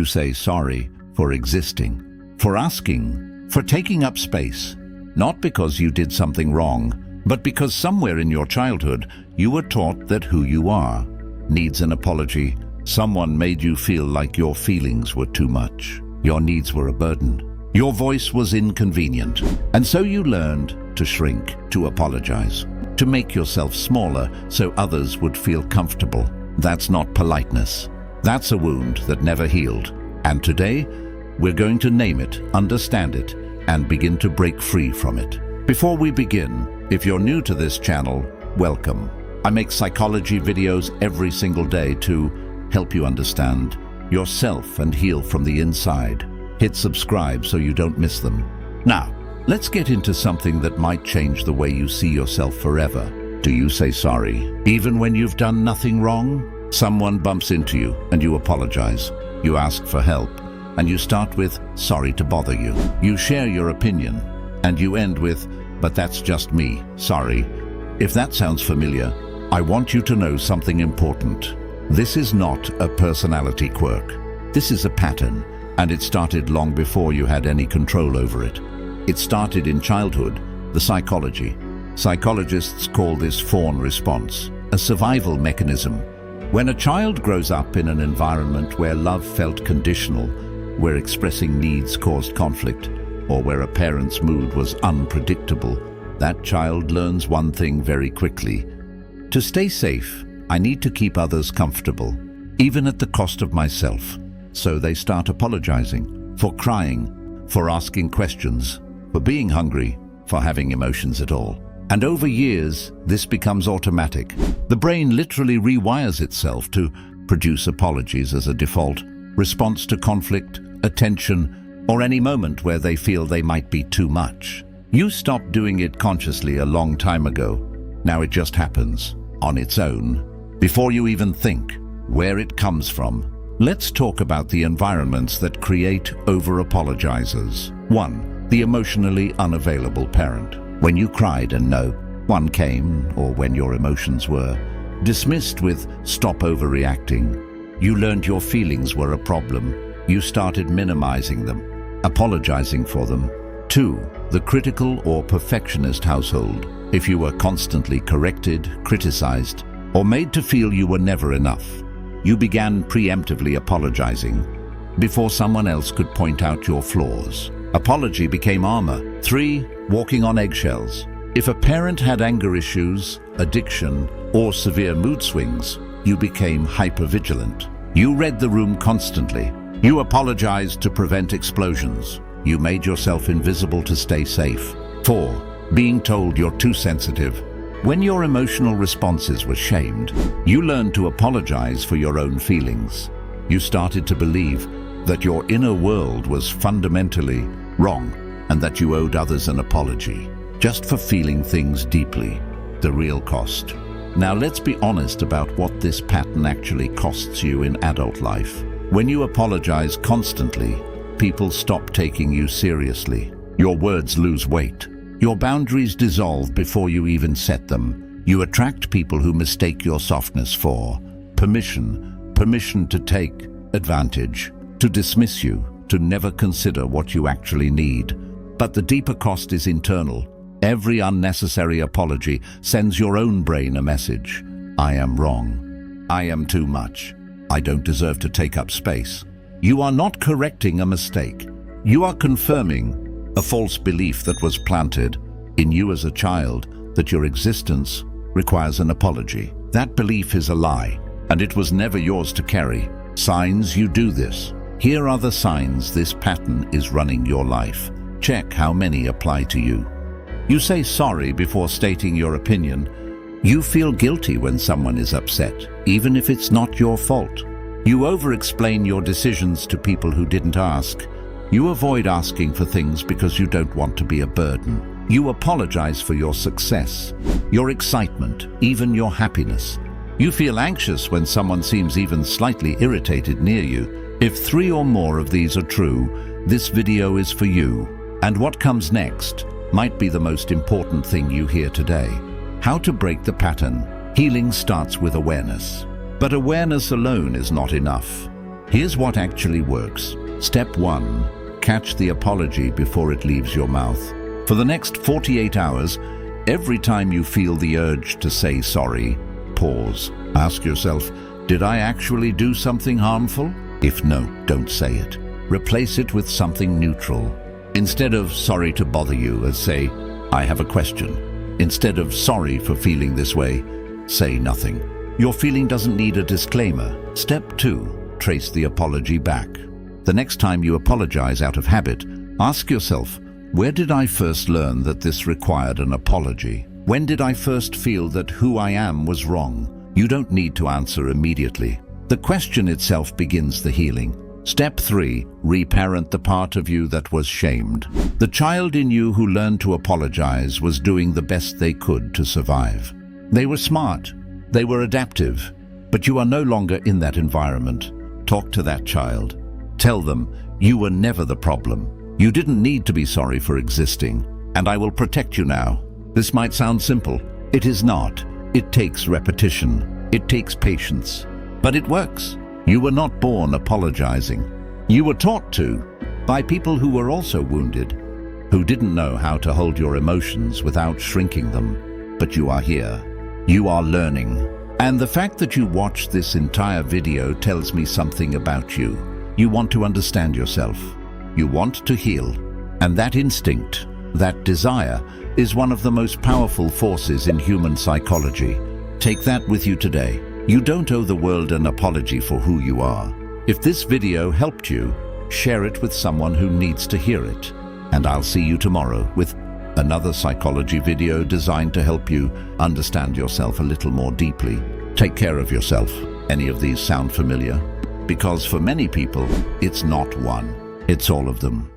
You say sorry for existing, for asking, for taking up space, not because you did something wrong, but because somewhere in your childhood you were taught that who you are needs an apology. Someone made you feel like your feelings were too much. Your needs were a burden. Your voice was inconvenient. And so you learned to shrink, to apologize, to make yourself smaller so others would feel comfortable. That's not politeness. That's a wound that never healed. And today, we're going to name it, understand it, and begin to break free from it. Before we begin, if you're new to this channel, welcome. I make psychology videos every single day to help you understand yourself and heal from the inside. Hit subscribe so you don't miss them. Now, let's get into something that might change the way you see yourself forever. Do you say sorry, even when you've done nothing wrong? Someone bumps into you and you apologize. You ask for help and you start with, sorry to bother you. You share your opinion and you end with, but that's just me, sorry. If that sounds familiar, I want you to know something important. This is not a personality quirk. This is a pattern, and it started long before you had any control over it. It started in childhood, the psychology. Psychologists call this fawn response, a survival mechanism. When a child grows up in an environment where love felt conditional, where expressing needs caused conflict, or where a parent's mood was unpredictable, that child learns one thing very quickly. To stay safe, I need to keep others comfortable, even at the cost of myself. So they start apologizing, for crying, for asking questions, for being hungry, for having emotions at all. And over years, this becomes automatic. The brain literally rewires itself to produce apologies as a default response to conflict, attention, or any moment where they feel they might be too much. You stopped doing it consciously a long time ago. Now it just happens, on its own, before you even think where it comes from. Let's talk about the environments that create over-apologizers. 1. The emotionally unavailable parent. When you cried and no one came, or when your emotions were dismissed with stop overreacting, you learned your feelings were a problem. You started minimizing them, apologizing for them. 2. The critical or perfectionist household. If you were constantly corrected, criticized, or made to feel you were never enough, you began preemptively apologizing before someone else could point out your flaws. Apology became armor. 3. Walking on eggshells. If a parent had anger issues, addiction, or severe mood swings, you became hypervigilant. You read the room constantly. You apologized to prevent explosions. You made yourself invisible to stay safe. 4. Being told you're too sensitive. When your emotional responses were shamed, you learned to apologize for your own feelings. You started to believe that your inner world was fundamentally wrong and that you owed others an apology, just for feeling things deeply, the real cost. Now let's be honest about what this pattern actually costs you in adult life. When you apologize constantly, people stop taking you seriously. Your words lose weight. Your boundaries dissolve before you even set them. You attract people who mistake your softness for permission to take advantage, to dismiss you, to never consider what you actually need. But the deeper cost is internal. Every unnecessary apology sends your own brain a message. I am wrong. I am too much. I don't deserve to take up space. You are not correcting a mistake. You are confirming a false belief that was planted in you as a child, that your existence requires an apology. That belief is a lie, and it was never yours to carry. Signs you do this. Here are the signs this pattern is running your life. Check how many apply to you. You say sorry before stating your opinion. You feel guilty when someone is upset, even if it's not your fault. You over-explain your decisions to people who didn't ask. You avoid asking for things because you don't want to be a burden. You apologize for your success, your excitement, even your happiness. You feel anxious when someone seems even slightly irritated near you. If 3 or more of these are true, this video is for you. And what comes next might be the most important thing you hear today. How to break the pattern. Healing starts with awareness. But awareness alone is not enough. Here's what actually works. Step 1. Catch the apology before it leaves your mouth. For the next 48 hours, every time you feel the urge to say sorry, pause. Ask yourself, did I actually do something harmful? If no, don't say it. Replace it with something neutral. Instead of sorry to bother you, say, I have a question. Instead of sorry for feeling this way, say nothing. Your feeling doesn't need a disclaimer. Step 2. Trace the apology back. The next time you apologize out of habit, ask yourself, where did I first learn that this required an apology? When did I first feel that who I am was wrong? You don't need to answer immediately. The question itself begins the healing. Step 3. Reparent the part of you that was shamed. The child in you who learned to apologize was doing the best they could to survive. They were smart. They were adaptive. But you are no longer in that environment. Talk to that child. Tell them, you were never the problem. You didn't need to be sorry for existing, and I will protect you now. This might sound simple. It is not. It takes repetition. It takes patience. But it works. You were not born apologizing. You were taught to, by people who were also wounded, who didn't know how to hold your emotions without shrinking them. But you are here. You are learning. And the fact that you watched this entire video tells me something about you. You want to understand yourself. You want to heal. And that instinct, that desire, is one of the most powerful forces in human psychology. Take that with you today. You don't owe the world an apology for who you are. If this video helped you, share it with someone who needs to hear it. And I'll see you tomorrow with another psychology video designed to help you understand yourself a little more deeply. Take care of yourself. Any of these sound familiar? Because for many people, it's not one, it's all of them.